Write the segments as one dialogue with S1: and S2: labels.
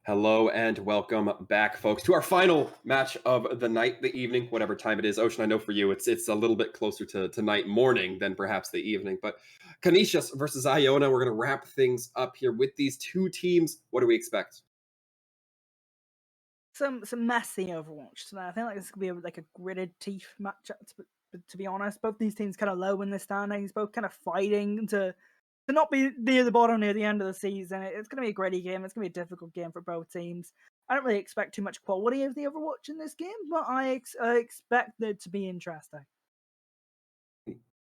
S1: Hello and welcome back, folks, to our final match of the night, the evening, whatever time it is. Ocean, I know for you it's a little bit closer to night, morning than perhaps the evening. But Canisius versus Iona, we're going to wrap things up here with these two teams. What do we expect?
S2: Some messy Overwatch tonight. I think like this could be like a gritted teeth matchup. To be honest, both these teams kind of low in the standings, both kind of fighting to not be near the bottom near the end of the season. It's going to be a gritty game. It's going to be a difficult game for both teams. I don't really expect too much quality of the Overwatch in this game, but I expect it to be interesting.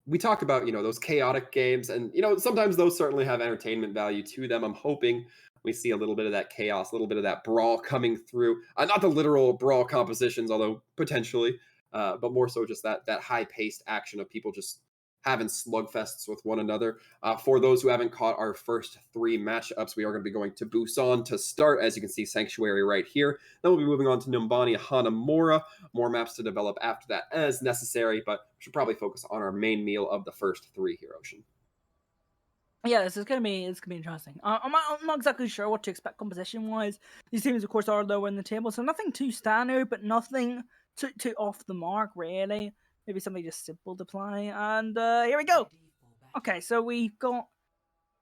S1: We talk about, those chaotic games, and, sometimes those certainly have entertainment value to them. I'm hoping we see a little bit of that chaos, a little bit of that brawl coming through. Not the literal brawl compositions, although potentially, but more so just that high-paced action of people just having slugfests with one another. For those who haven't caught our first three matchups, we are going to be going to Busan to start. As you can see, Sanctuary right here. Then we'll be moving on to Numbani, Hanamura. More maps to develop after that as necessary, but we should probably focus on our main meal of the first three here, Ocean.
S2: Yeah, this is gonna be interesting. I'm not exactly sure what to expect composition wise. These teams, of course, are lower in the table, so nothing too standard, but nothing too off the mark really. Maybe something just simple to play. And here we go. Okay, so we've got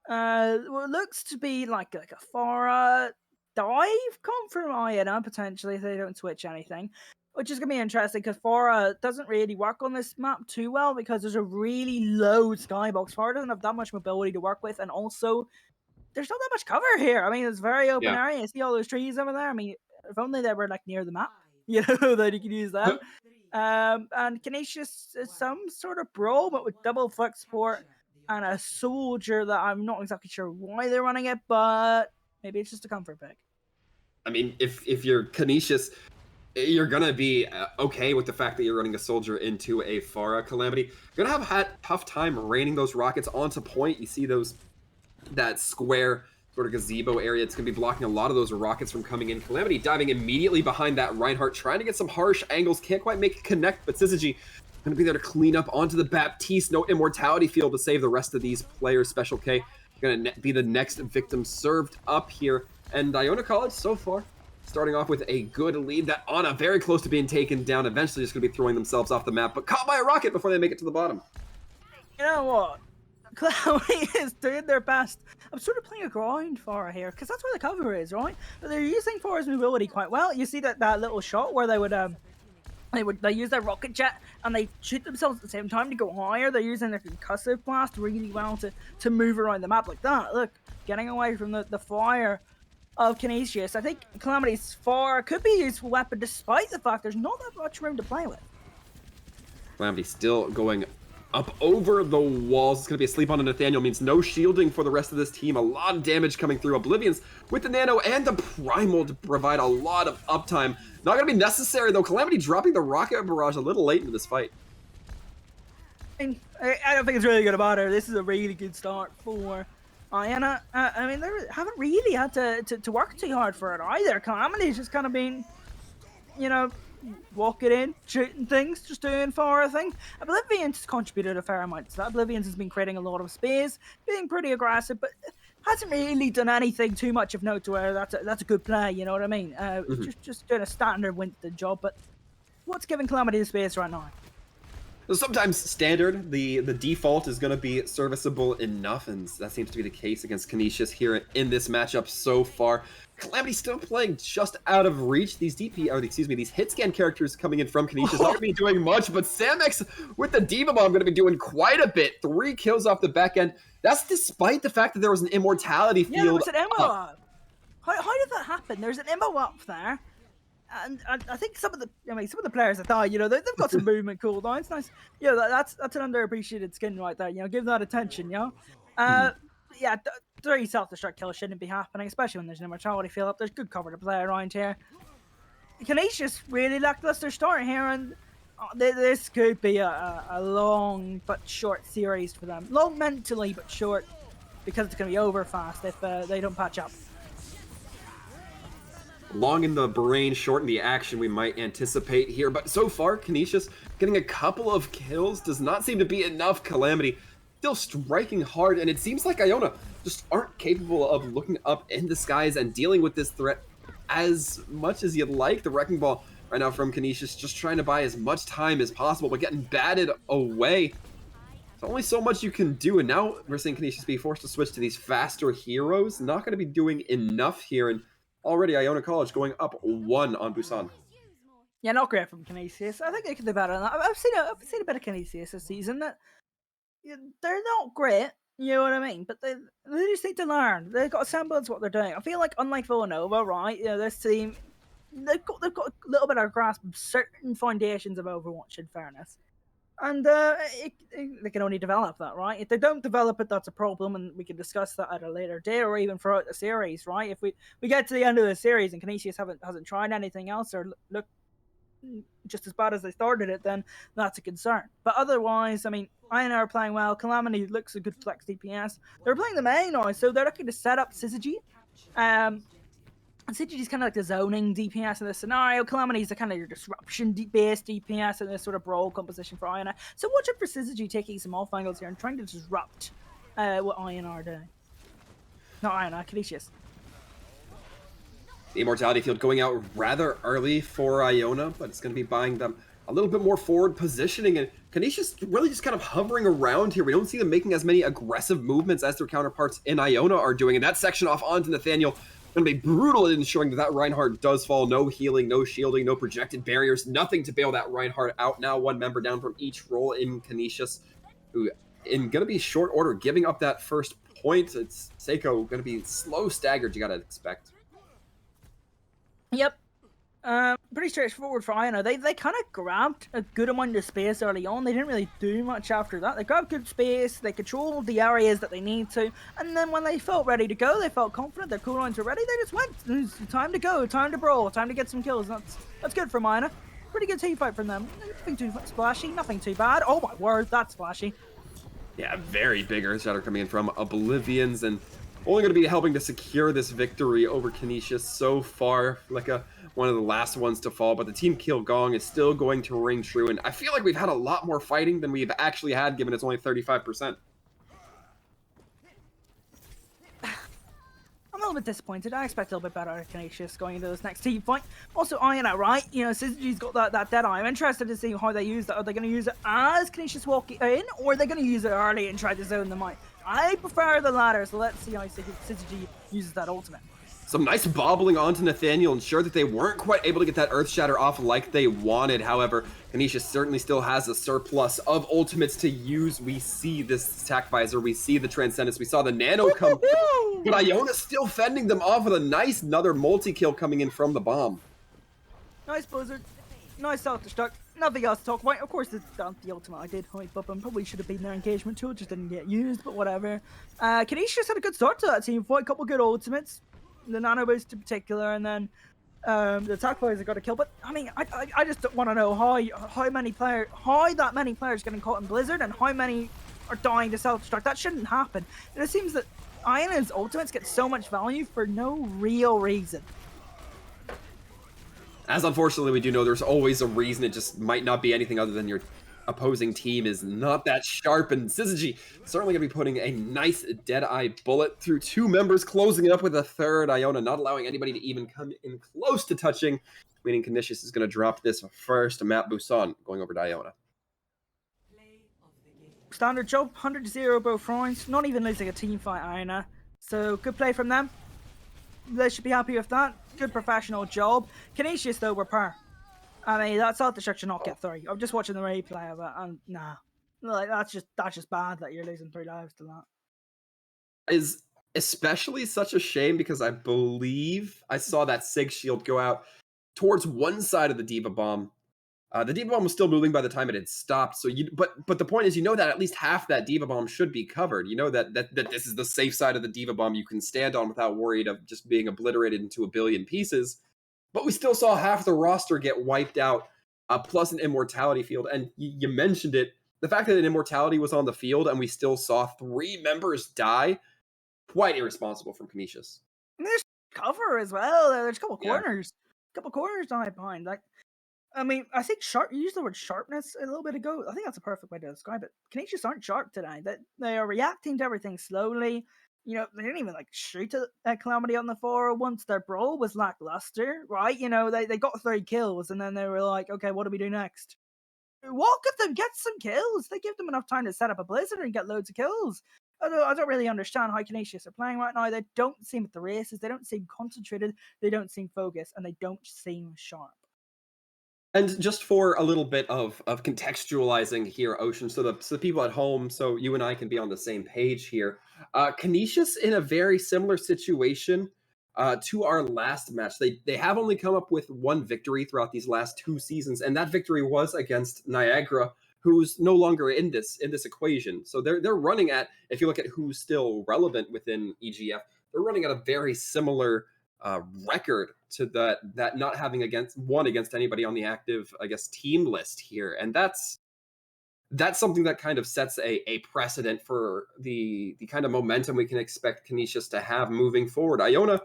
S2: what looks to be like a Pharah dive comp from Iona potentially if they don't switch anything. Which is going to be interesting because Pharah doesn't really work on this map too well because there's a really low skybox. Pharah doesn't have that much mobility to work with, and also there's not that much cover here. I mean, it's a very open area. You see all those trees over there? I mean, if only they were like near the map, that you could use them. And Canisius is some sort of bro, but with double flex support and a soldier that I'm not exactly sure why they're running it, but maybe it's just a comfort pick.
S1: I mean, if you're Canisius, you're going to be okay with the fact that you're running a soldier into a Pharah Calamity. You're going to have had tough time raining those rockets onto point. You see that square sort of gazebo area. It's going to be blocking a lot of those rockets from coming in. Calamity diving immediately behind that Reinhardt, trying to get some harsh angles. Can't quite make it connect, but Syzygy going to be there to clean up onto the Baptiste. No immortality field to save the rest of these players. Special K going to be the next victim served up here. And Iona College, so far, starting off with a good lead. That Ana very close to being taken down. Eventually just going to be throwing themselves off the map, but caught by a rocket before they make it to the bottom.
S2: You know what? Chloe is doing their best. I'm sort of playing a grind for her here, because that's where the cover is, right? But they're using For's mobility quite well. You see that little shot where they use their rocket jet and they shoot themselves at the same time to go higher. They're using their concussive blast really well to move around the map like that. Look, getting away from the fire of Canisius. I think Calamity's Far could be a useful weapon despite the fact there's not that much room to play with.
S1: Calamity still going up over the walls. It's going to be a sleep on a Nathaniel, means no shielding for the rest of this team. A lot of damage coming through. Oblivions with the Nano and the Primal to provide a lot of uptime. Not going to be necessary, though. Calamity dropping the Rocket Barrage a little late into this fight.
S2: I don't think it's really going to matter. This is a really good start for Iona. I mean, they haven't really had to work too hard for it either. Calamity's just kind of been, you know, walking in, shooting things, just doing for a thing. Oblivions has contributed a fair amount to that. Oblivions has been creating a lot of space, being pretty aggressive, but hasn't really done anything too much of note to where that's a good play, you know what I mean? Just doing a standard Winston job, but what's giving Calamity the space right now?
S1: So sometimes standard, the default is going to be serviceable enough, and that seems to be the case against Canisius here in this matchup so far. Calamity still playing just out of reach. These these hit scan characters coming in from Canisius not going to be doing much, but Samex with the Diva Bomb going to be doing quite a bit. 3 kills off the back end. That's despite the fact that there was an immortality field.
S2: Yeah, there was an Immo up. How did that happen? There's an Immo up there. And I think some of the players that thought, you know, they've got some movement cooldowns. Nice, you know, that's an underappreciated skin right there. You know, give that attention, you know. Yeah, 3 self-destruct kills shouldn't be happening, especially when there's an immortality field up. There's good cover to play around here. Canisius really lackluster start here, and this could be a long but short series for them. Long mentally, but short because it's going to be over fast if they don't patch up.
S1: Long in the brain, short in the action we might anticipate here, but so far Canisius getting a couple of kills does not seem to be enough. Calamity still striking hard, and it seems like Iona just aren't capable of looking up in the skies and dealing with this threat as much as you'd like. The Wrecking Ball right now from Canisius just trying to buy as much time as possible, but getting batted away. There's only so much you can do, and now we're seeing Canisius be forced to switch to these faster heroes. Not going to be doing enough here, and already Iona College going up 1 on Busan.
S2: Yeah, not great from Canisius. I think they could do better than that. I've seen a bit of Canisius this season. That they're not great, you know what I mean? But they just need to learn. They've got a semblance of what they're doing. I feel like unlike Villanova, right? You know, this team they've got a little bit of grasp of certain foundations of Overwatch, in fairness. And they can only develop that, right? If they don't develop it, that's a problem, and we can discuss that at a later day or even throughout the series, right? If we get to the end of the series and Canisius hasn't tried anything else or look just as bad as they started it, then that's a concern. But otherwise, I mean, Iona are playing well. Calamity looks a good flex DPS. They're playing the main now, so they're looking to set up Syzygy. Syzygy's kind of like the zoning DPS in this scenario. Calamity's the kind of your disruption-based DPS in this sort of brawl composition for Iona. So watch out for Syzygy taking some off angles here and trying to disrupt what Iona are doing. Not Iona, Canisius.
S1: The immortality field going out rather early for Iona, but it's going to be buying them a little bit more forward positioning, and Canisius really just kind of hovering around here. We don't see them making as many aggressive movements as their counterparts in Iona are doing, and that section off onto Nathaniel going to be brutal in ensuring that Reinhardt does fall. No healing, no shielding, no projected barriers, nothing to bail that Reinhardt out. Now 1 member down from each role in Canisius, who in going to be short order giving up that first point. It's Seiko going to be slow staggered, you got to expect.
S2: Yep. Pretty straightforward for Iona. They kind of grabbed a good amount of space early on. They didn't really do much after that. They grabbed good space, they controlled the areas that they need to, and then when they felt ready to go, they felt confident, their cooldowns were ready, they just went. It's time to go, time to brawl, time to get some kills. That's good for Iona. Pretty good team fight from them. Nothing too splashy, nothing too bad. Oh my word, that's splashy.
S1: Yeah, very big Earth Shatter coming in from Oblivions, and only going to be helping to secure this victory over Canisius so far, like one of the last ones to fall. But the team kill gong is still going to ring true, and I feel like we've had a lot more fighting than we've actually had, given it's only 35%.
S2: I'm a little bit disappointed. I expect a little bit better out of Canisius going into this next team fight. Also, Iona, right? You know, Syzygy's got that dead eye. I'm interested to see how they use that. Are they going to use it as Canisius walk in, or are they going to use it early and try to zone them out? I prefer the latter, so let's see how Syzygy uses that ultimate.
S1: Some nice bobbling onto Nathaniel, ensure that they weren't quite able to get that Earth Shatter off like they wanted. However, Canisius certainly still has a surplus of ultimates to use. We see this attack visor, we see the Transcendence, we saw the Nano come through, but Iona still fending them off with a nice another multi-kill coming in from the bomb.
S2: Nice Blizzard. Nice self-destruct. Nothing else to talk about. Of course, the ultimate I did hype up and probably should have been their engagement tool, just didn't get used, but whatever. Canisius had a good start to that team fight, a couple good ultimates. The nano boost in particular, and then the attack players have got a kill. But I mean, I just want to know how that many players getting caught in Blizzard and how many are dying to self-destruct. That shouldn't happen. And it seems that Iona's ultimates get so much value for no real reason.
S1: As unfortunately we do know, there's always a reason. It just might not be anything other than your opposing team is not that sharp, and Syzygy certainly going to be putting a nice Deadeye bullet through two members, closing it up with a third. Iona not allowing anybody to even come in close to touching, meaning Canisius is going to drop this first. Matt Busan going over to Iona.
S2: Standard job, 100-0 both rounds, not even losing a team fight, Iona. So good play from them. They should be happy with that. Good professional job. Canisius, though, were par. I mean, that self-destruction not get 30. I'm just watching the replay of it, and nah. Like, that's just bad that you're losing 3 lives to that.
S1: Is especially such a shame because I believe I saw that Sig shield go out towards one side of the Diva Bomb. The Diva Bomb was still moving by the time it had stopped. So but the point is, you know that at least half that Diva Bomb should be covered. You know that this is the safe side of the Diva Bomb you can stand on without worried of just being obliterated into a billion pieces. But we still saw half the roster get wiped out, plus an Immortality field. And you mentioned it, the fact that an Immortality was on the field and we still saw 3 members die, quite irresponsible from Canisius.
S2: And there's cover as well. There's a couple corners. A couple corners down behind. Like, I mean, I think sharp. You used the word sharpness a little bit ago. I think that's a perfect way to describe it. Canisius aren't sharp today. They are reacting to everything slowly. You know, they didn't even like shoot at Calamity on the floor once. Their brawl was lackluster, right? You know, they got 3 kills and then they were like, okay, what do we do next? Walk at them, get some kills. They give them enough time to set up a Blizzard and get loads of kills. I don't really understand how Canisius are playing right now. They don't seem at the races. They don't seem concentrated. They don't seem focused, and they don't seem sharp.
S1: And just for a little bit of contextualizing here, Ocean, so the people at home, so you and I can be on the same page here. Canisius in a very similar situation to our last match. They have only come up with 1 victory throughout these last 2 seasons, and that victory was against Niagara, who's no longer in this equation. So they're running at, if you look at who's still relevant within EGF, they're running at a very similar record to that not having won against anybody on the active, I guess, team list here. And that's something that kind of sets a precedent for the kind of momentum we can expect Canisius to have moving forward. Iona,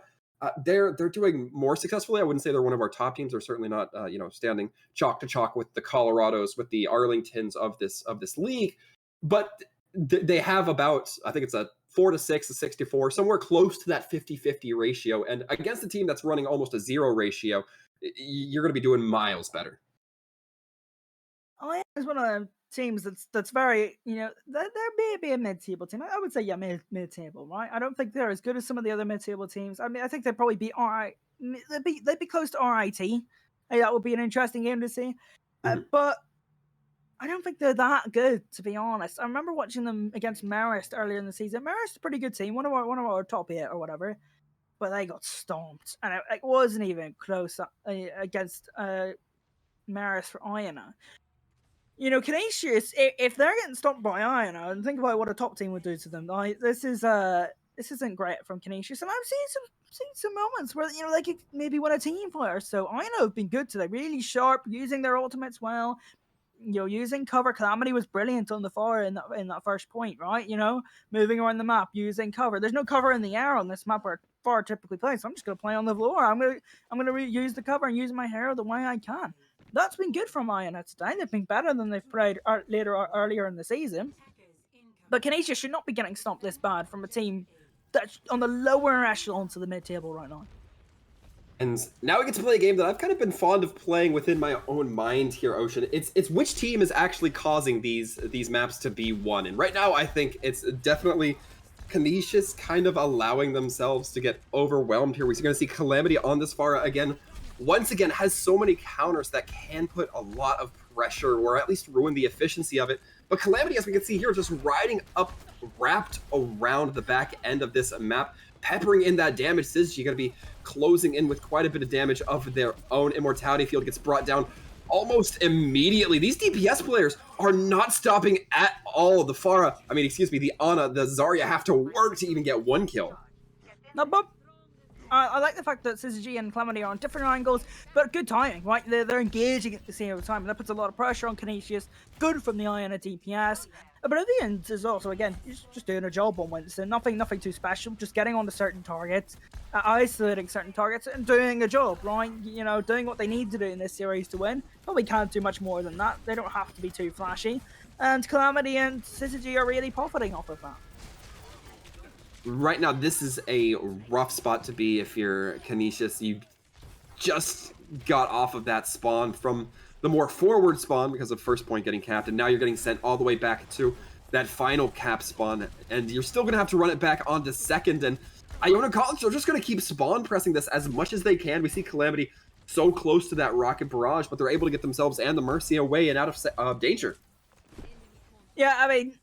S1: they're doing more successfully. I wouldn't say they're one of our top teams. They're certainly not standing chalk to chalk with the Colorados, with the Arlingtons of this league, but they have about, I think it's a 4-6, a 6-4, somewhere close to that 50-50 ratio. And against a team that's running almost a 0 ratio, you're going to be doing miles better.
S2: Iona is one of the teams that's very, they're maybe a mid-table team. I would say, yeah, mid-table, right? I don't think they're as good as some of the other mid-table teams. I mean, I think they'd probably be RI. They'd be close to RIT. That would be an interesting game to see. Mm-hmm. But I don't think they're that good, to be honest. I remember watching them against Marist earlier in the season. Marist is a pretty good team, one of our top 8 or whatever, but they got stomped, and it wasn't even close against Marist for Iona. You know, Canisius, if they're getting stomped by Iona, and think about what a top team would do to them, this isn't great from Canisius, and I've seen some moments where they could maybe win a team fight. So Iona have been good today, really sharp, using their ultimates well. using cover. Calamity was brilliant on the far in that first point, right? Moving around the map using cover. There's no cover in the air on this map where far typically plays, so I'm just gonna play on the floor. I'm gonna use the cover and use my hero the way I can. That's been good from Iona today. They've been better than they've played earlier in the season. But Canisius should not be getting stomped this bad from a team that's on the lower echelons of the mid-table right now.
S1: And now we get to play a game that I've kind of been fond of playing within my own mind here, Ocean. It's which team is actually causing these maps to be won. And right now, I think it's definitely Canisius kind of allowing themselves to get overwhelmed here. We're going to see Calamity on this far again. Once again, has so many counters that can put a lot of pressure or at least ruin the efficiency of it. But Calamity, as we can see here, just riding up, wrapped around the back end of this map, peppering in that damage. Syzygy going to be closing in with quite a bit of damage of their own. Immortality Field gets brought down almost immediately. These DPS players are not stopping at all. The Iona, the Zarya have to work to even get one kill.
S2: No, but I like the fact that Syzygy and Calamity are on different angles, but good timing, right? They're engaging at the same time, and that puts a lot of pressure on Canisius. Good from the Iona DPS. But at the end is also, again, just doing a job on Winston. Nothing too special, just getting onto certain targets, isolating certain targets, and doing a job, right? Doing what they need to do in this series to win. Probably can't do much more than that. They don't have to be too flashy. And Calamity and Syzygy are really profiting off of that.
S1: Right now, this is a rough spot to be if you're Canisius. You just got off of that spawn from the more forward spawn because of first point getting capped, and now you're getting sent all the way back to that final cap spawn, and you're still going to have to run it back onto second, and Iona College are just going to keep spawn pressing this as much as they can. We see Calamity so close to that rocket barrage, but they're able to get themselves and the Mercy away and out of danger.
S2: Yeah, I mean,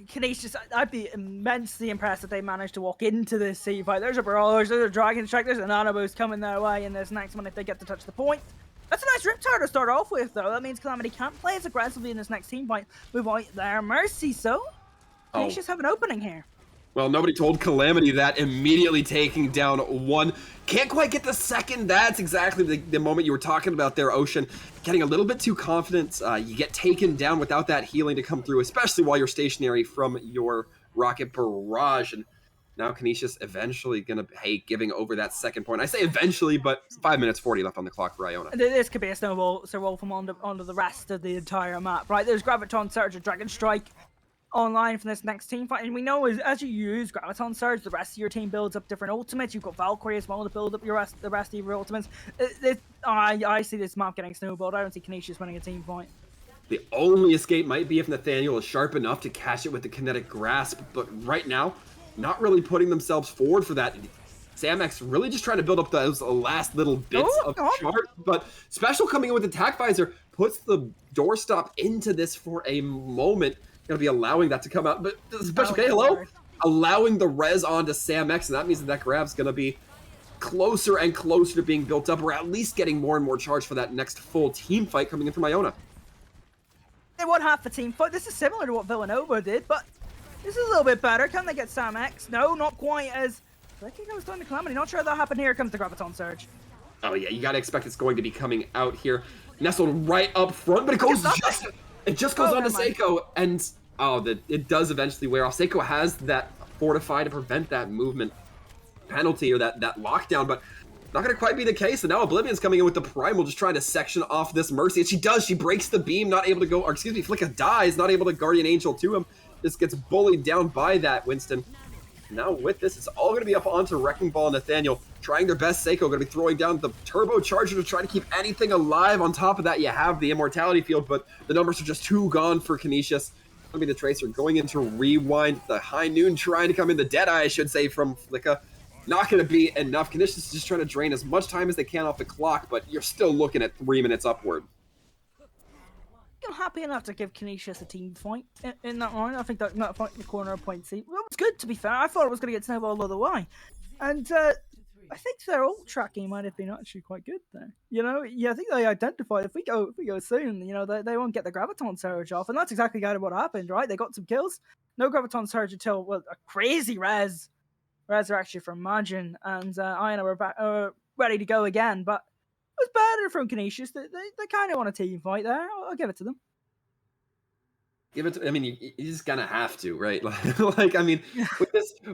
S2: Canisius, I'd be immensely impressed if they managed to walk into this sea fight. There's a barrage, there's a dragon strike, there's an Anaboost coming their way in this next one if they get to touch the point. That's a nice Riptide to start off with, though. That means Calamity can't play as aggressively in this next team fight without their Mercy, so Canisius have an opening here.
S1: Well, nobody told Calamity that. Immediately taking down one. Can't quite get the second. That's exactly the moment you were talking about there, Ocean. Getting a little bit too confident. You get taken down without that healing to come through, especially while you're stationary from your rocket barrage. And now Canisius eventually going to, giving over that second point. I say eventually, but 5 minutes 40 left on the clock for Iona.
S2: This could be a snowball from onto the rest of the entire map, right? There's Graviton Surge and Dragon Strike online from this next team fight, and we know as you use Graviton Surge, the rest of your team builds up different ultimates. You've got Valkyrie as well to build up the rest of your ultimates. I see this map getting snowballed. I don't see Canisius winning a team fight.
S1: The only escape might be if Nathaniel is sharp enough to catch it with the kinetic grasp, but right now, not really putting themselves forward for that. Samx really just trying to build up those last little bits of chart, but Special coming in with Attack Visor puts the doorstop into this for a moment. Going to be allowing that to come out, but Special allowing the res onto Samx, and that means that grab's going to be closer and closer to being built up, or at least getting more and more charge for that next full team fight coming in from Iona.
S2: They won half the team fight. This is similar to what Villanova did, but this is a little bit better. Can they get Samx? No, not quite as... I think I was doing the Calamity. Not sure that happened. Here comes the Graviton Surge.
S1: Oh yeah, you got to expect it's going to be coming out here. Nestled right up front, but it just goes on to Seiko, and it does eventually wear off. Seiko has that Fortify to prevent that movement penalty or that lockdown, but not going to quite be the case. And now Oblivion's coming in with the Primal, just trying to section off this Mercy, and she does. She breaks the beam, not able to go, or excuse me, Flicka dies, not able to Guardian Angel to him. Just gets bullied down by that Winston. Now with this, it's all going to be up onto Wrecking Ball and Nathaniel, trying their best. Seiko going to be throwing down the Turbocharger to try to keep anything alive. On top of that, you have the Immortality Field, but the numbers are just too gone for Canisius. Going to be the Tracer going into Rewind, the High Noon trying to come in, the Deadeye, I should say, from Flicka. Not going to be enough. Canisius is just trying to drain as much time as they can off the clock, but you're still looking at 3 minutes upward.
S2: I'm happy enough to give Canisius a team fight in that round. I think that fight in the corner of point C, well, it's good, to be fair. I thought it was going to get snowballed all the way. And I think their ult tracking might have been actually quite good there. I think they identified if we go soon, they won't get the Graviton Surge off. And that's exactly kind of what happened, right? They got some kills. No Graviton Surge until, a crazy resurrection from Majin. And Iona were back, ready to go again, but was better from Canisius. They kind of want a team fight there. I'll give it to them.
S1: Give it to, I mean, you just gonna have to, right? Like, I mean,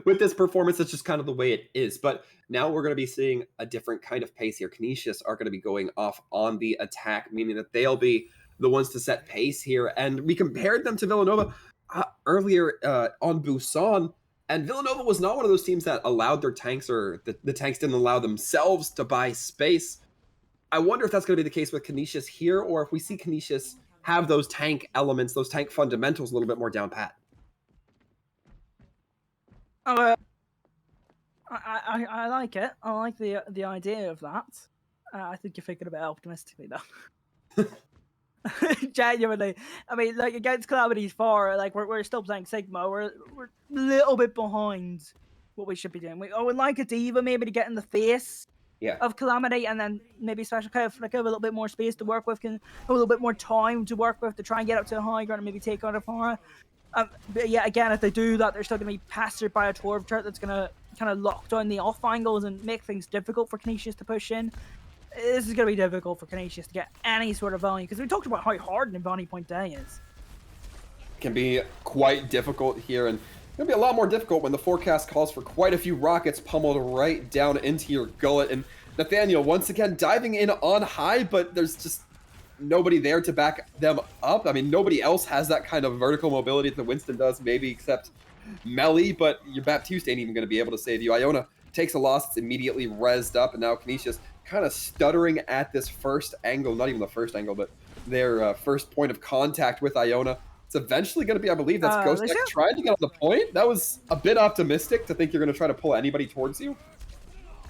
S1: with this performance, that's just kind of the way it is. But now we're gonna be seeing a different kind of pace here. Canisius are gonna be going off on the attack, meaning that they'll be the ones to set pace here. And we compared them to Villanova earlier on Busan, and Villanova was not one of those teams that allowed their tanks, or the tanks didn't allow themselves to buy space. I wonder if that's going to be the case with Canisius here, or if we see Canisius have those tank elements, those tank fundamentals a little bit more down pat.
S2: I like it. I like the idea of that. I think you're thinking about optimistically though. Genuinely, I mean, like against Calamity's far, like we're still playing Sigma. We're a little bit behind what we should be doing. I would like a diva maybe to get in the face of Calamity, and then maybe Special kind of like have a little bit more space to work with, can have a little bit more time to work with to try and get up to the high ground and maybe take on a Farah. But yeah, again, if they do that, they're still going to be pestered by a Torb turret that's going to kind of lock down the off angles and make things difficult for Canisius to push in. This is going to be difficult for Canisius to get any sort of value, because we talked about how hard Nivani Point Day is.
S1: Can be quite difficult here, and it's going to be a lot more difficult when the forecast calls for quite a few rockets pummeled right down into your gullet. And Nathaniel, once again, diving in on high, but there's just nobody there to back them up. I mean, nobody else has that kind of vertical mobility that Winston does, maybe except Melly, but your Baptiste ain't even going to be able to save you. Iona takes a loss, it's immediately rezzed up, and now Canisius kind of stuttering at this first angle, not even the first angle, but their first point of contact with Iona. It's eventually going to be, I believe, that's Ghost Tech trying to get on the point. That was a bit optimistic to think you're going to try to pull anybody towards you.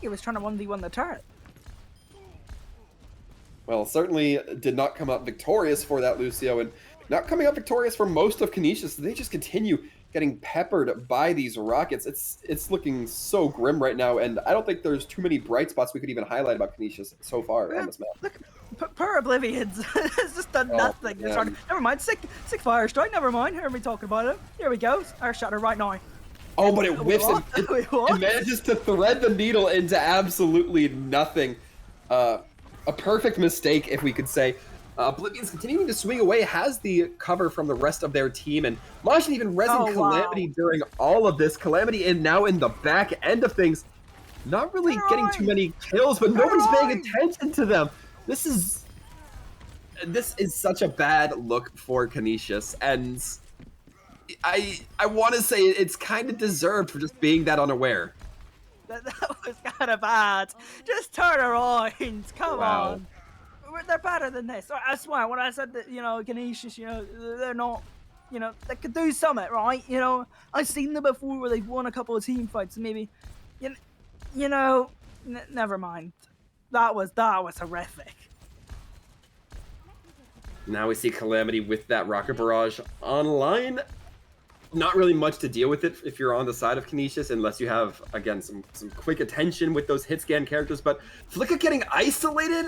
S2: He was trying to 1v1 the turret.
S1: Well, certainly did not come up victorious for that, Lucio, and not coming up victorious for most of Canisius. They just continue getting peppered by these rockets. It's looking so grim right now, and I don't think there's too many bright spots we could even highlight about Canisius so far on this map.
S2: Look, per Oblivions has just done nothing. Never mind, sick fire strike. Never mind. Hear me talking about it. Here we go. Our shatter right now.
S1: Oh, but it whiffs and it manages to thread the needle into absolutely nothing. A perfect mistake, if we could say. Oblivion's continuing to swing away, has the cover from the rest of their team, and Majin even rezzing Calamity during all of this. Calamity now in the back end of things, not really getting too many kills, but nobody's paying attention to them. This is such a bad look for Canisius, and I want to say it's kind of deserved for just being that unaware.
S2: That was kind of bad. Just turn around. Come on. They're better than this. I swear, when I said that, Canisius, they're not, they could do something, right? I've seen them before where they've won a couple of team fights, and maybe, never mind. That was horrific.
S1: Now we see Calamity with that rocket barrage online. Not really much to deal with it if you're on the side of Canisius, unless you have, again, some quick attention with those hit scan characters. But Flicka getting isolated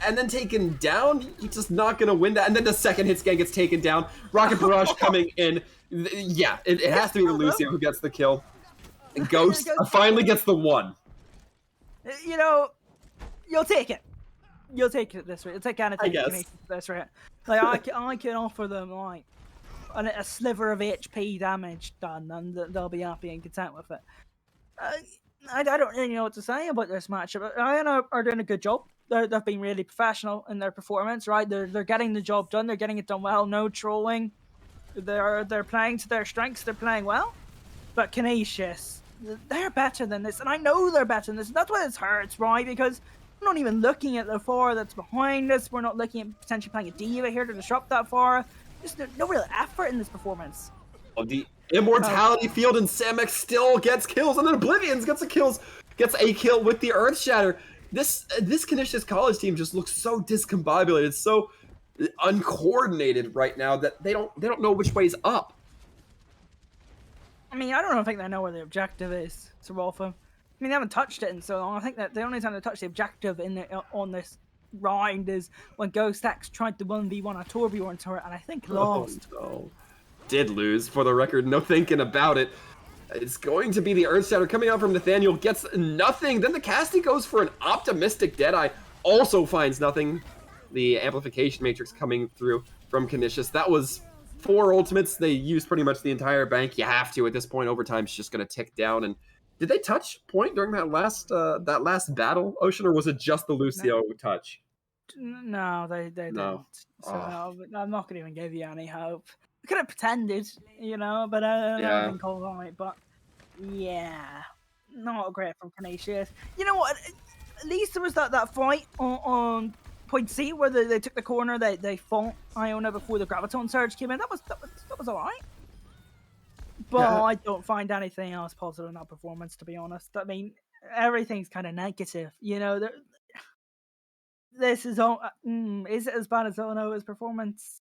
S1: and then taken down, you're just not going to win that. And then the second hit scan gets taken down. Rocket barrage coming in. Yeah, it has to be the Lucio who gets the kill. And Ghost finally gets the one.
S2: You'll take it. You'll take it this way. You'll take anything this way. Like, I can offer them, like, a sliver of HP damage done, and they'll be happy and content with it. I don't really know what to say about this matchup. Iona are doing a good job. They've been really professional in their performance, right? They're getting the job done. They're getting it done well. No trolling. They're playing to their strengths. They're playing well. But Canisius, they're better than this, and I know they're better than this. And that's why this hurts, right? Because we're not even looking at the Farah that's behind us. We're not looking at potentially playing a diva here to disrupt that Farah. Just no real effort in this performance.
S1: The Immortality Field, and Samek still gets kills, and then Oblivions gets a kill with the Earth Shatter. This Canisius college team just looks so discombobulated, so uncoordinated right now that they don't know which way's up.
S2: I mean, I don't think they know where the objective is, Sir Rolfo. I mean, they haven't touched it in so long. I think that the only time they touched the objective on this round is when Ghost X tried to 1v1 a Torbjorn turret, and I think lost.
S1: Oh, no. Did lose, for the record, no thinking about it. It's going to be the Earth Shatter coming out from Nathaniel, gets nothing. Then the Casty goes for an optimistic Deadeye, also finds nothing. The Amplification Matrix coming through from Canisius. That was 4 ultimates. They use pretty much the entire bank. You have to at this point. Overtime's just going to tick down. And did they touch point during that last battle, Ocean, or was it just the
S2: No,
S1: Lucio touch?
S2: no, they
S1: No.
S2: didn't. So
S1: Oh,
S2: I'm not going to even give you any hope. I could have pretended, but
S1: yeah.
S2: everything goes right. But yeah, not great from Canisius. You know what? At least there was that fight on point C where they took the corner. They fought Iona before the graviton surge came in. That was all right. But
S1: Yeah.
S2: I don't find anything else positive in that performance, to be honest. I mean, everything's kind of negative. This is all. Is it as bad as Illinois' performance?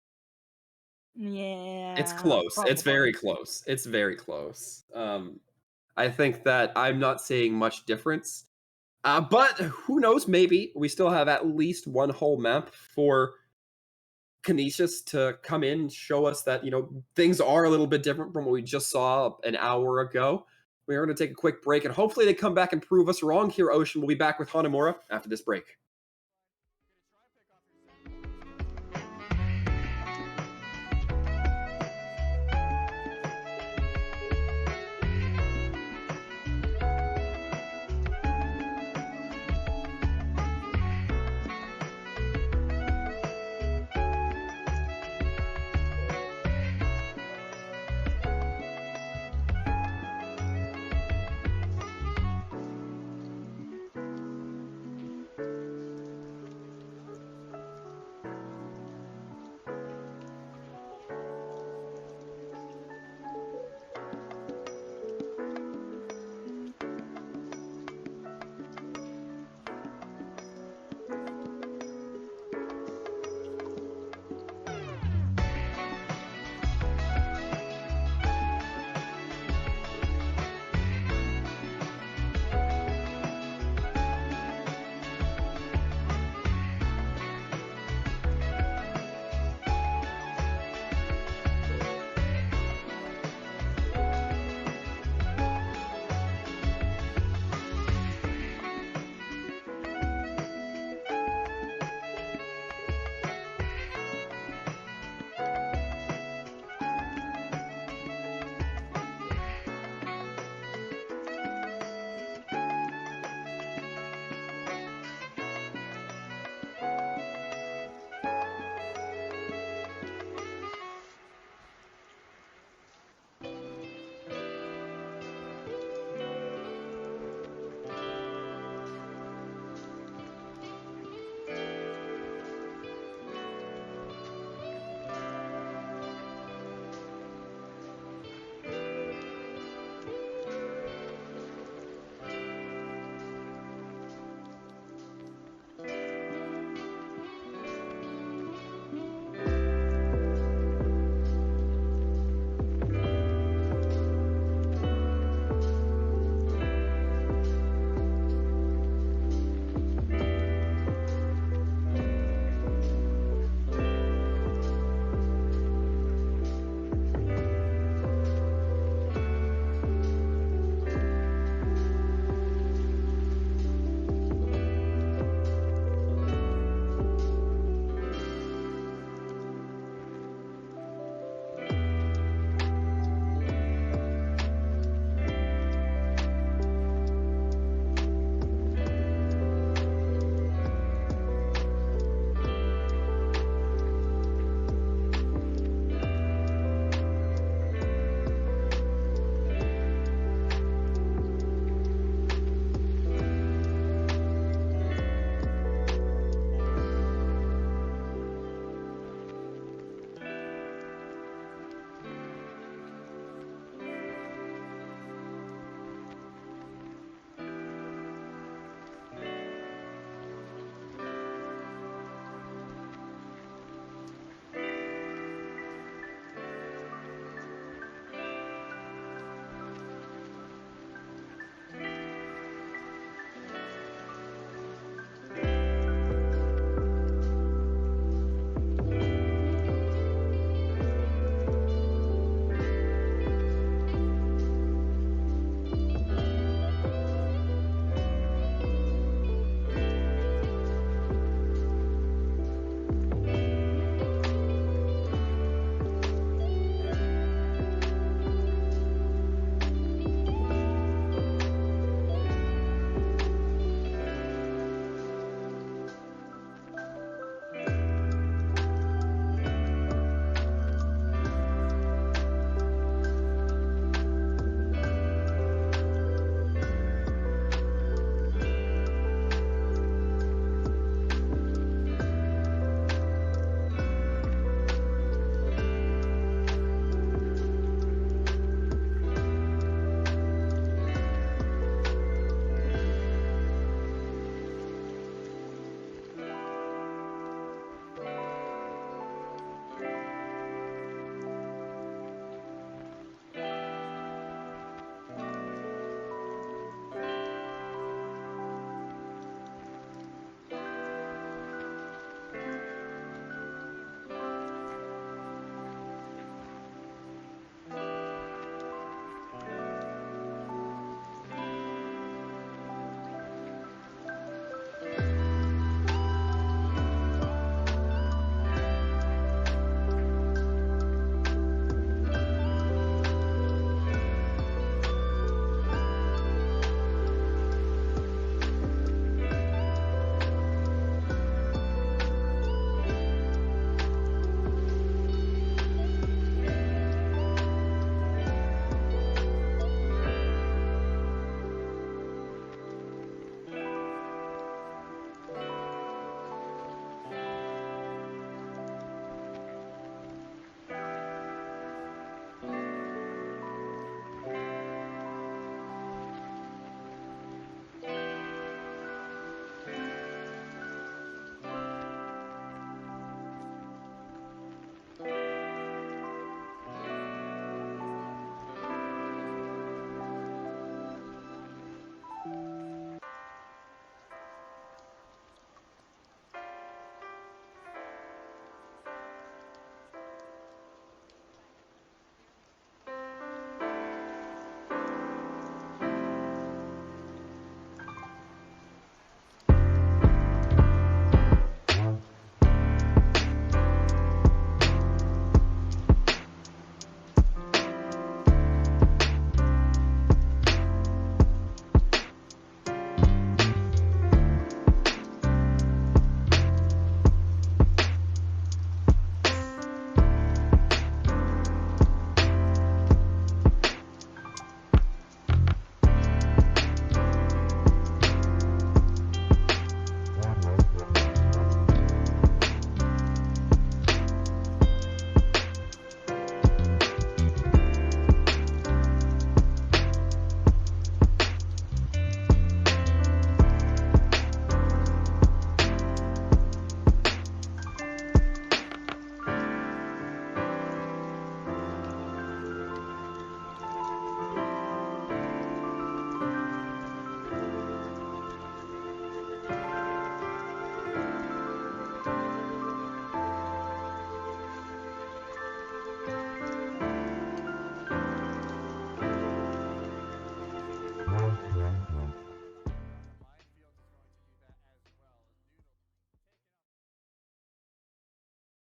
S1: It's
S2: Yeah,
S1: close. It's
S2: probably.
S1: very close. It's very close. I think that I'm not seeing much difference. But who knows? Maybe we still have at least one whole map for Canisius to come in and show us that, things are a little bit different from what we just saw an hour ago. We're going to take a quick break, and hopefully they come back and prove us wrong here, Ocean. We'll be back with Hanamura after this break.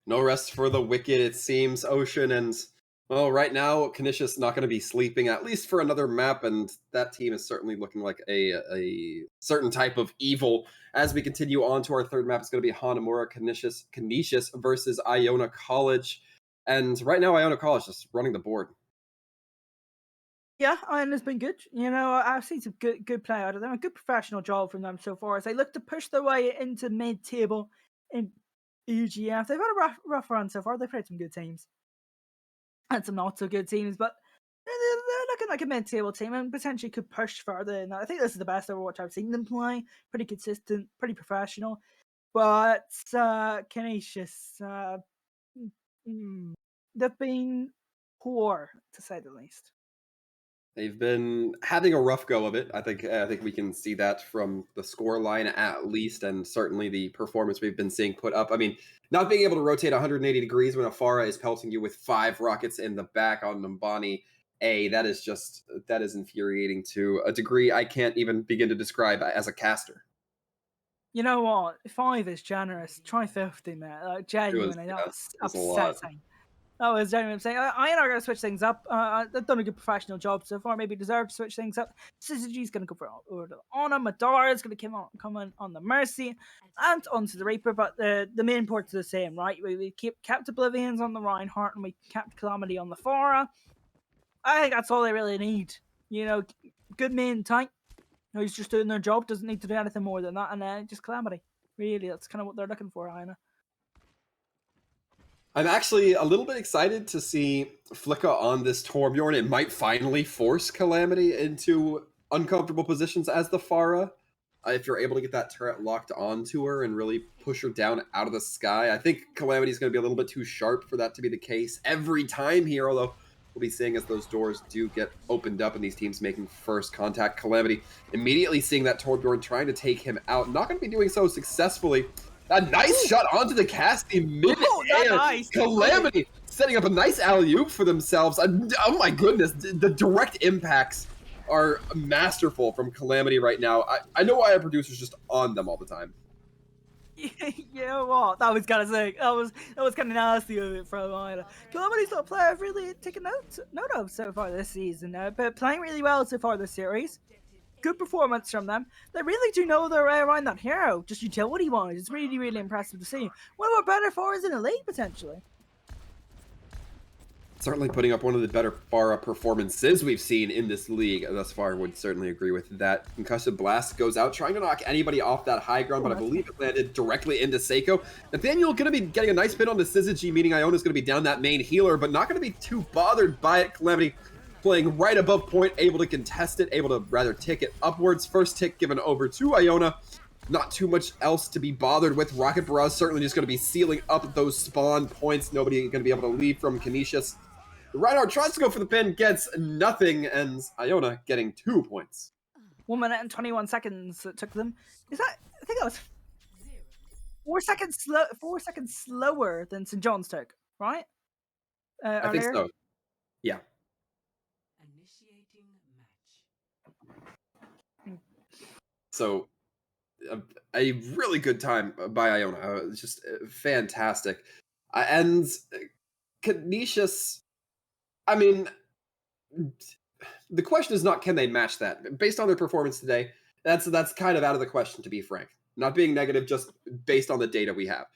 S1: No rest for the wicked, it seems, Ocean, and well, right now, Canisius not going to be sleeping at least for another map, and that team is certainly looking like a certain type of evil. As we continue on to our third map, it's going to be Hanamura Canisius versus Iona College, and right now, Iona College just running the board.
S2: Yeah, Iona's been good. You know, I've seen some good play out of them. A good professional job from them so far as they look to push their way into mid-table in EGF. They've had a rough run so far. They've played some good teams and some not so good teams, but they're looking like a mid-table team and potentially could push further. And I think this is the best Overwatch I've seen them play. Pretty consistent, pretty professional. But Canisius, they've been poor to say the least.
S1: They've been having a rough go of it. I think we can see that from the score line at least, and certainly the performance we've been seeing put up. I mean, not being able to rotate 180 degrees when Afara is pelting you with 5 rockets in the back on Numbani A, that is infuriating to a degree I can't even begin to describe as a caster.
S2: You know what? 5 is generous. Try 50, man. Like, genuinely, that was upsetting. That was genuinely upsetting. Iona are going to switch things up. They've done a good professional job so far. Maybe deserve to switch things up. Syzygy's going to go for over the Honor. Madara is going to come in on the Mercy and onto the Reaper. But the main ports are the same, right? We kept Oblivions on the Reinhardt and we kept Calamity on the Pharah. I think that's all they really need. You know, good main tank. Who's just doing their job, doesn't need to do anything more than that, and just Calamity. Really, that's kind of what they're looking for, Iona.
S1: I'm actually a little bit excited to see Flicka on this Torbjorn. It might finally force Calamity into uncomfortable positions as the Pharah. If you're able to get that turret locked onto her and really push her down out of the sky. I think Calamity is going to be a little bit too sharp for that to be the case every time here, although we'll be seeing as those doors do get opened up and these teams making first contact. Calamity immediately seeing that Torbjorn trying to take him out. Not going to be doing so successfully. A nice shot onto the Casty mid-air.
S2: Nice.
S1: Calamity setting up a nice alley-oop for themselves. Oh my goodness, the direct impacts are masterful from Calamity right now. I know why our producer's just on them all the time.
S2: You know what? That was kind of sick. That was kind of nasty of it from Iona. Calamity's not a player I've really taken note of so far this season, but playing really well so far this series. Good performance from them. They really do know their way around that hero, just utility-wise. It's really, really impressive to see. One of our better fours in the league, potentially.
S1: Certainly putting up one of the better Pharah performances we've seen in this league thus far. Would certainly agree with that. Concussive Blast goes out, trying to knock anybody off that high ground, but I believe it landed directly into Seiko. Nathaniel going to be getting a nice hit on the Syzygy, meaning Iona's going to be down that main healer, but not going to be too bothered by it. Calamity playing right above point, able to contest it, able to rather tick it upwards. First tick given over to Iona. Not too much else to be bothered with. Rocket Barrage certainly just going to be sealing up those spawn points. Nobody going to be able to leave from Canisius. Reinhardt tries to go for the pin, gets nothing, and Iona getting 2 points.
S2: 1 minute and 21 seconds it took them. I think that was 4 seconds 4 seconds slower than St. John's took, right?
S1: I think so. Yeah. So, a really good time by Iona. Just fantastic. And Canisius, I mean, the question is not can they match that. Based on their performance today, that's kind of out of the question, to be frank. Not being negative, just based on the data we have.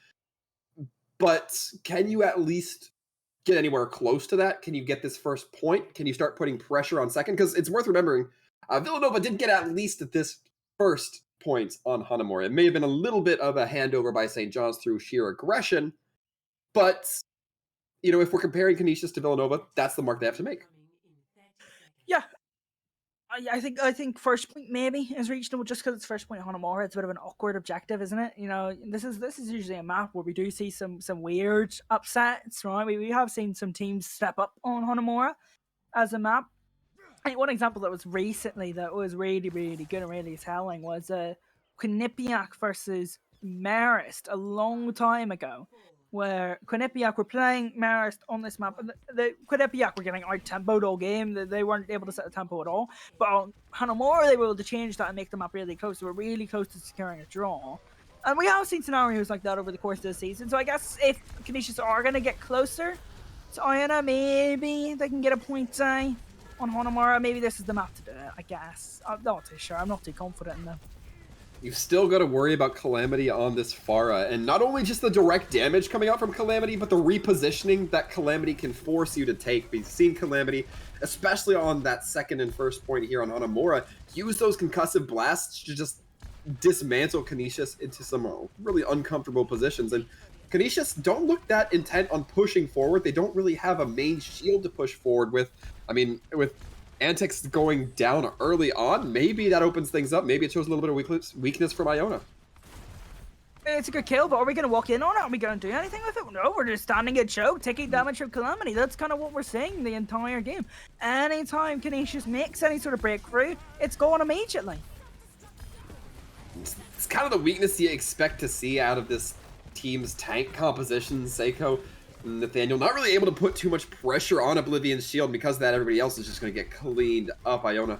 S1: But can you at least get anywhere close to that? Can you get this first point? Can you start putting pressure on second? Because it's worth remembering, Villanova did get at least at this first point on Hanamura. It may have been a little bit of a handover by St. John's through sheer aggression, but you know, if we're comparing Canisius to Villanova, that's the mark they have to make.
S2: Yeah. I think first point maybe is reasonable just because it's first point on Hanamura. It's a bit of an awkward objective, isn't it? You know, this is usually a map where we do see some weird upsets, right? We have seen some teams step up on Hanamura as a map. I think one example that was recently that was really, really good and really telling was Quinnipiac versus Marist a long time ago, where Quinnipiac were playing Marist on this map. The Quinnipiac were getting out-tempoed all game. They weren't able to set a tempo at all. But on Hanamura, they were able to change that and make the map really close. They were really close to securing a draw. And we have seen scenarios like that over the course of the season. So I guess if Canisius are going to get closer to Iona, maybe they can get a point on Hanamura. Maybe this is the map to do it, I guess. I'm not too sure. I'm not too confident in them.
S1: You've still got to worry about Calamity on this Pharah, and not only just the direct damage coming out from Calamity, but the repositioning that Calamity can force you to take. We've seen Calamity, especially on that second and first point here on Hanamura, use those concussive blasts to just dismantle Canisius into some really uncomfortable positions. And Canisius don't look that intent on pushing forward. They don't really have a main shield to push forward with. I mean, with Antics going down early on, maybe that opens things up. Maybe it shows a little bit of weakness from Iona.
S2: It's a good kill, but are we going to walk in on it? Are we going to do anything with it? No, we're just standing at choke, taking damage from Calamity. That's kind of what we're seeing the entire game. Anytime Canisius makes any sort of breakthrough, it's gone immediately.
S1: It's kind of the weakness you expect to see out of this team's tank composition. Seiko and Nathaniel not really able to put too much pressure on Oblivion's shield. Because of that, everybody else is just going to get cleaned up. Iona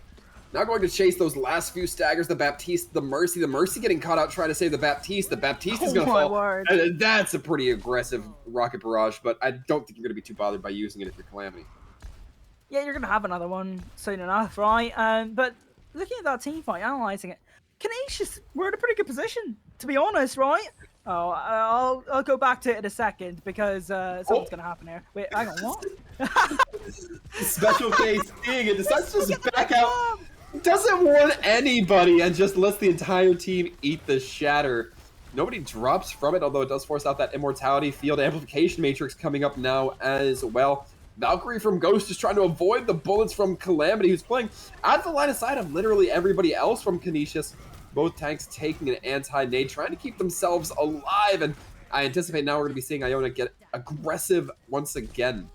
S1: now going to chase those last few staggers. The Baptiste, the Mercy. The Mercy getting caught out trying to save the Baptiste. The Baptiste is going to fall.
S2: Word.
S1: And that's a pretty aggressive rocket barrage, but I don't think you're going to be too bothered by using it if you're Calamity.
S2: Yeah, you're going to have another one soon enough, right? But looking at that team fight, analysing it, Canisius, we're in a pretty good position, to be honest, right? Oh, I'll go back to it in a second because something's going to happen here. Wait, hang on, what?
S1: Special case seeing it, decides to just back out. Doesn't warn anybody and just lets the entire team eat the shatter. Nobody drops from it, although it does force out that immortality field. Amplification matrix coming up now as well. Valkyrie from Ghost is trying to avoid the bullets from Calamity, who's playing out of the line of sight of literally everybody else from Canisius. Both tanks taking an anti-nade, trying to keep themselves alive, and I anticipate now we're going to be seeing Iona get aggressive once again.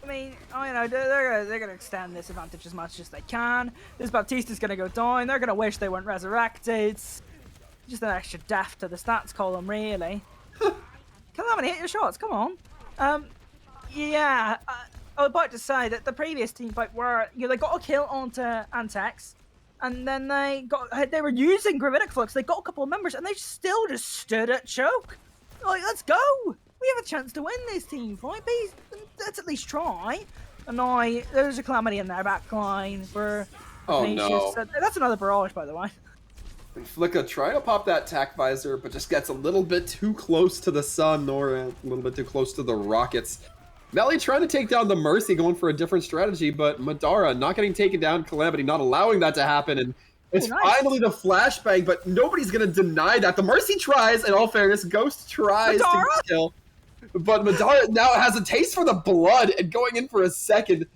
S2: I mean, they're gonna extend this advantage as much as they can. This Baptiste is gonna go down. They're gonna wish they weren't resurrected. Just an extra death to the stats column, really. Calamity, hit your shots. Come on. Yeah. I was about to say that the previous team fight where they got a kill onto Antex, and then they were using Gravitic Flux. They got a couple of members, and they still just stood at choke. Like, let's go. We have a chance to win this team fight. Let's at least try. And now there's a Calamity in their back line for
S1: no.
S2: That's another barrage, by the way.
S1: And Flicka trying to pop that tack visor, but just gets a little bit too close to the sun, or a little bit too close to the rockets. Melly trying to take down the Mercy, going for a different strategy, but Madara not getting taken down. Calamity not allowing that to happen, and it's finally the flashbang, but nobody's going to deny that. The Mercy tries, in all fairness, Ghost tries to kill. But Madara now has a taste for the blood and going in for a second.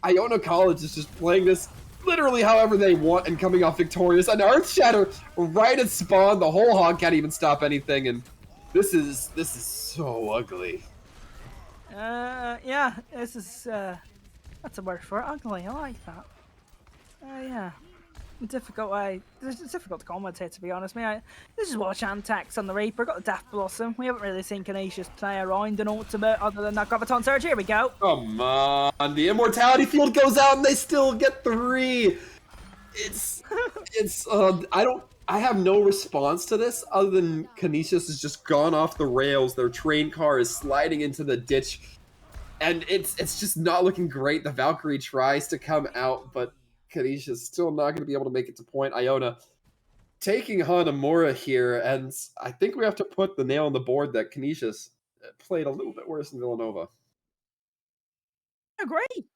S1: Iona College is just playing this literally however they want and coming off victorious. An Earth Shatter right at spawn. The whole hog can't even stop anything, and this is so ugly.
S2: Yeah, this is that's a word for it. Ugly. I like that. Yeah. Difficult way. It's difficult to commentate, to be honest. This is watch Antax on the Reaper. Got the Death Blossom. We haven't really seen Canisius play around an ultimate other than that Graviton Surge. Here we go.
S1: Come on. The immortality field goes out and they still get 3. I have no response to this other than Canisius has just gone off the rails. Their train car is sliding into the ditch. And it's just not looking great. The Valkyrie tries to come out, but Canisius still not going to be able to make it to point. Iona taking Hanamura here, and I think we have to put the nail on the board that Canisius played a little bit worse than Villanova.
S2: I agree.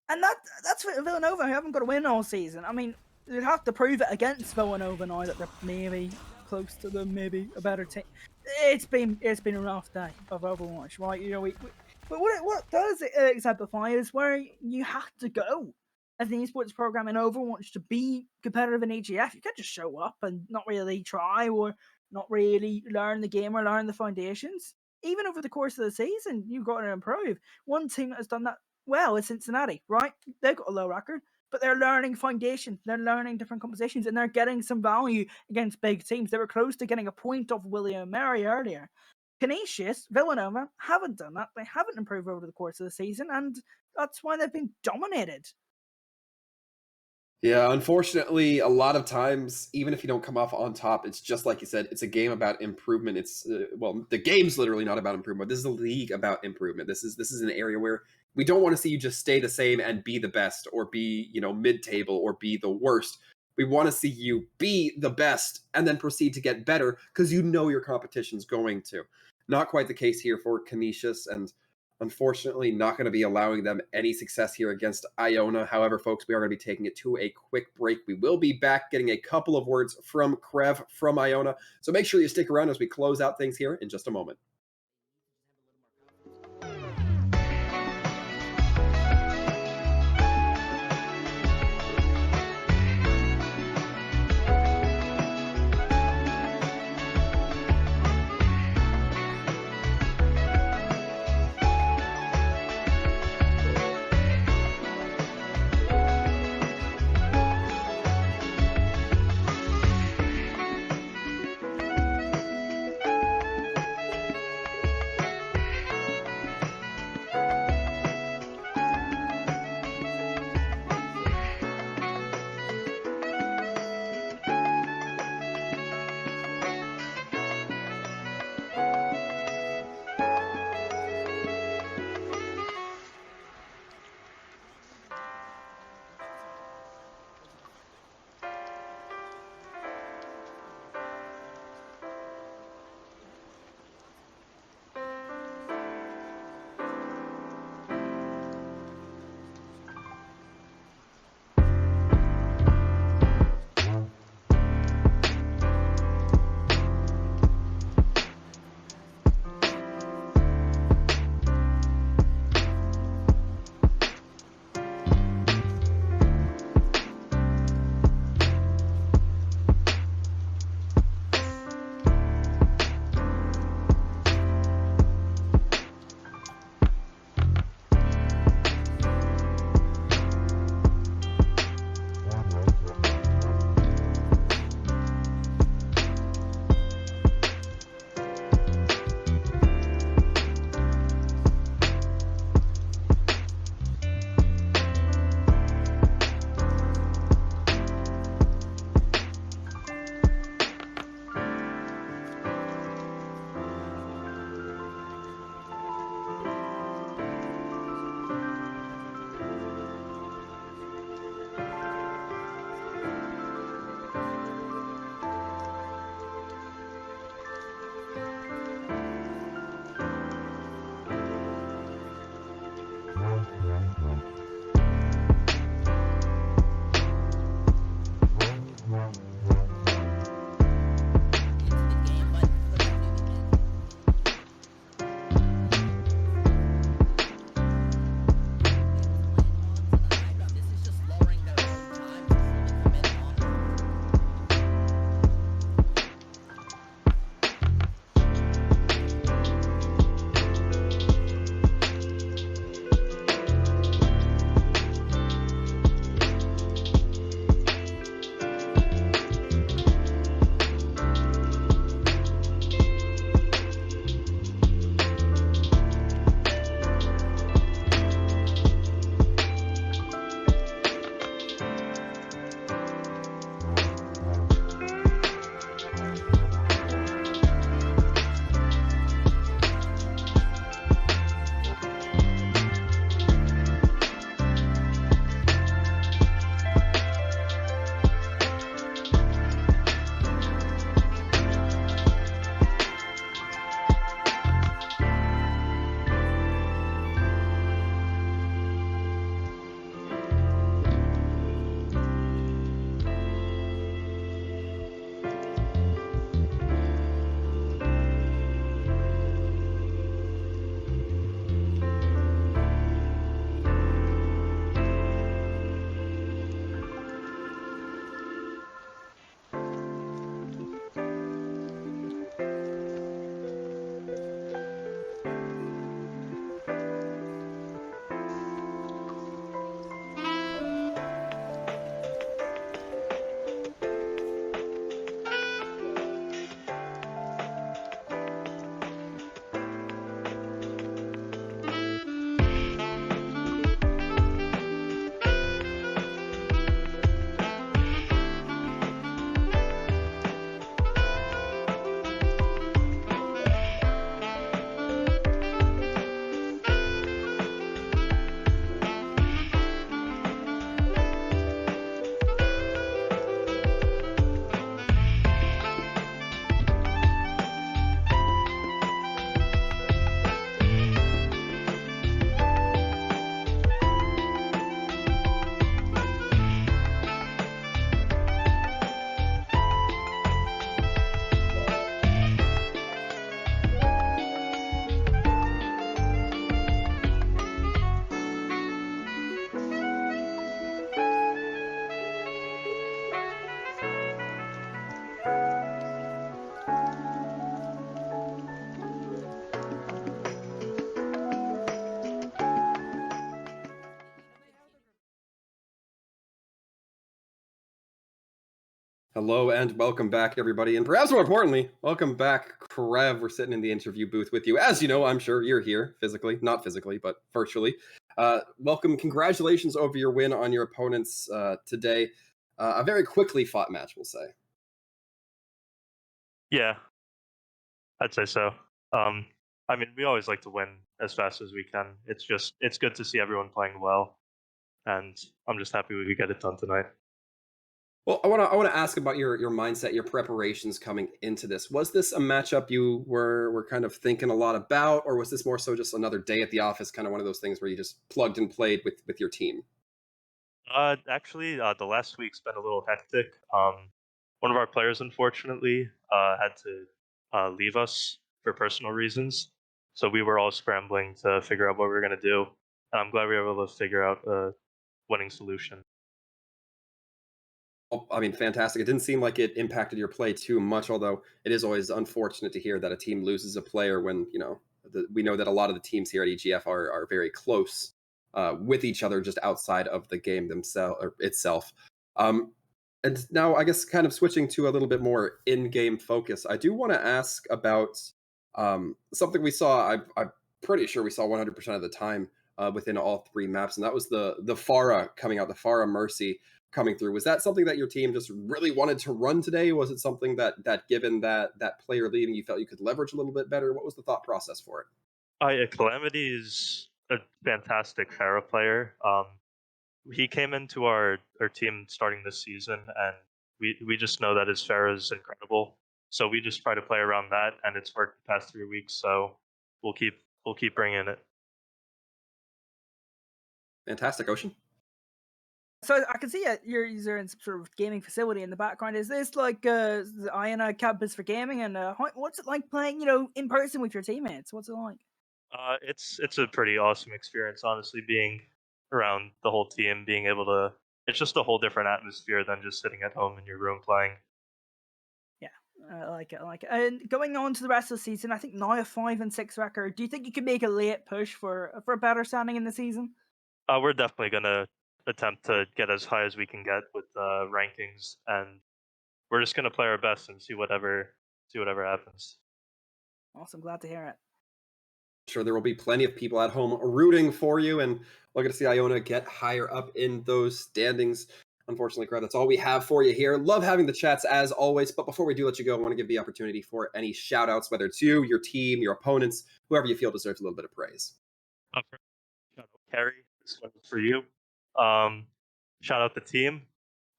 S2: And that's for Villanova, who haven't got a win all season. I mean, you'd have to prove it against Villanova now that they're maybe close to them, maybe a better team. It's been a rough day of Overwatch, right? But what does it exemplify is where you have to go as an esports program in Overwatch to be competitive in EGF. You can't just show up and not really try or not really learn the game or learn the foundations. Even over the course of the season, you've got to improve. One team that has done that well is Cincinnati, right? They've got a low record, but they're learning foundation. They're learning different compositions, and they're getting some value against big teams. They were close to getting a point off William Mary earlier. Canisius, Villanova haven't done that. They haven't improved over the course of the season, and that's why they've been dominated.
S1: Yeah, unfortunately, a lot of times, even if you don't come off on top, it's just like you said, it's a game about improvement. It's well, the game's literally not about improvement. This is a league about improvement. This is an area where we don't want to see you just stay the same and be the best, or be mid-table, or be the worst. We want to see you be the best and then proceed to get better because you know your competition's going to. Not quite the case here for Canisius, and unfortunately, not going to be allowing them any success here against Iona. However, folks, we are going to be taking it to a quick break. We will be back getting a couple of words from Krev from Iona. So make sure you stick around as we close out things here in just a moment. Hello and welcome back, everybody. And perhaps more importantly, welcome back, Krev. We're sitting in the interview booth with you. As you know, I'm sure you're here physically, not physically, but virtually. Welcome. Congratulations over your win on your opponents today. A very quickly fought match, we'll say.
S3: Yeah, I'd say so. Um, I mean, we always like to win as fast as we can. It's good to see everyone playing well, and I'm just happy we could get it done tonight.
S1: Well, I want to ask about your mindset, your preparations coming into this. Was this a matchup you were kind of thinking a lot about, or was this more so just another day at the office, kind of one of those things where you just plugged and played with your team?
S3: Actually, the last week's been a little hectic. One of our players, unfortunately, had to leave us for personal reasons, so we were all scrambling to figure out what we were going to do. And I'm glad we were able to figure out a winning solution.
S1: Oh, I mean, fantastic. It didn't seem like it impacted your play too much, although it is always unfortunate to hear that a team loses a player when, we know that a lot of the teams here at EGF are very close with each other just outside of the game themselves or itself. Um, and now, I guess, kind of switching to a little bit more in-game focus, I do want to ask about something we saw. I'm pretty sure we saw 100% of the time within all three maps, and that was the Pharah coming out, the Pharah Mercy coming through. Was that something that your team just really wanted to run today? Was it something that given that player leaving, you felt you could leverage a little bit better? What was the thought process for it?
S3: Yeah, Calamity is a fantastic Pharah player. He came into our team starting this season, and we just know that his Pharah is incredible. So we just try to play around that, and it's worked the past 3 weeks. So we'll keep bringing it.
S1: Fantastic, Ocean.
S2: So I can see you're in some sort of gaming facility in the background. Is this like the Iona campus for gaming? And what's it like playing, in person with your teammates? What's it like?
S3: It's a pretty awesome experience, honestly. Being around the whole team, being able to, it's just a whole different atmosphere than just sitting at home in your room playing.
S2: Yeah, I like it. I like it. And going on to the rest of the season, I think now a 5-6 record. Do you think you could make a late push for a better standing in the season?
S3: We're definitely gonna attempt to get as high as we can get with rankings, and we're just gonna play our best and see whatever happens.
S2: Awesome, glad to hear it.
S1: Sure, there will be plenty of people at home rooting for you and looking to see Iona get higher up in those standings. Unfortunately, Crowd, that's all we have for you here. Love having the chats as always. But before we do let you go, I want to give the opportunity for any shout outs, whether it's you, your team, your opponents, whoever you feel deserves a little bit of praise.
S3: Shout out Carrie, this one's for you. Shout out the team.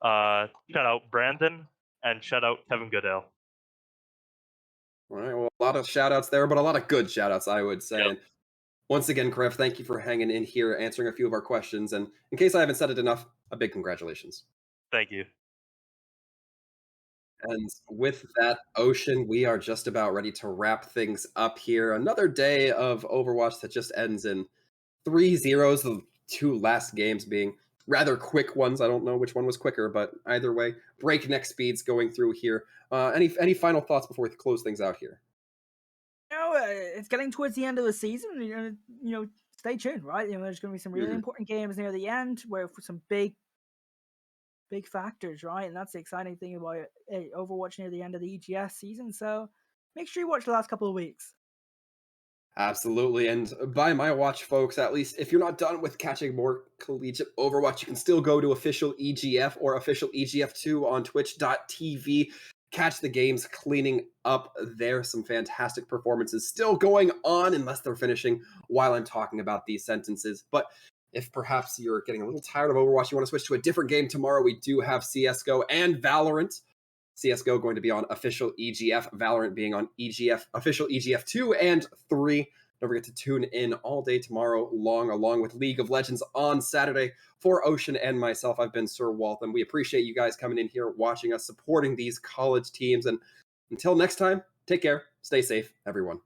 S3: Shout out Brandon, and shout out Kevin Goodale.
S1: All right, well, a lot of shout outs there, but a lot of good shout outs, I would say.
S3: Yep.
S1: And once again, Krev, thank you for hanging in here, answering a few of our questions. And in case I haven't said it enough, a big congratulations.
S3: Thank you.
S1: And with that, Ocean, we are just about ready to wrap things up here. Another day of Overwatch that just ends in 3-0. The two last games being rather quick ones. I don't know which one was quicker, but either way, breakneck speeds going through here. Any final thoughts before we close things out here?
S2: It's getting towards the end of the season. Stay tuned, right? There's going to be some really important games near the end where for some big factors, right? And that's the exciting thing about Overwatch near the end of the EGS season. So make sure you watch the last couple of weeks.
S1: Absolutely. And by my watch, folks, at least if you're not done with catching more collegiate Overwatch, you can still go to official EGF or official EGF2 on twitch.tv. Catch the games cleaning up there. Some fantastic performances still going on, unless they're finishing while I'm talking about these sentences. But if perhaps you're getting a little tired of Overwatch, you want to switch to a different game tomorrow, we do have CSGO and Valorant. CSGO going to be on official EGF, Valorant being on EGF, official EGF 2 and 3. Don't forget to tune in all day tomorrow along with League of Legends on Saturday. For Ocean and myself, I've been Sir Waltham. We appreciate you guys coming in here, watching us, supporting these college teams. And until next time, take care, stay safe, everyone.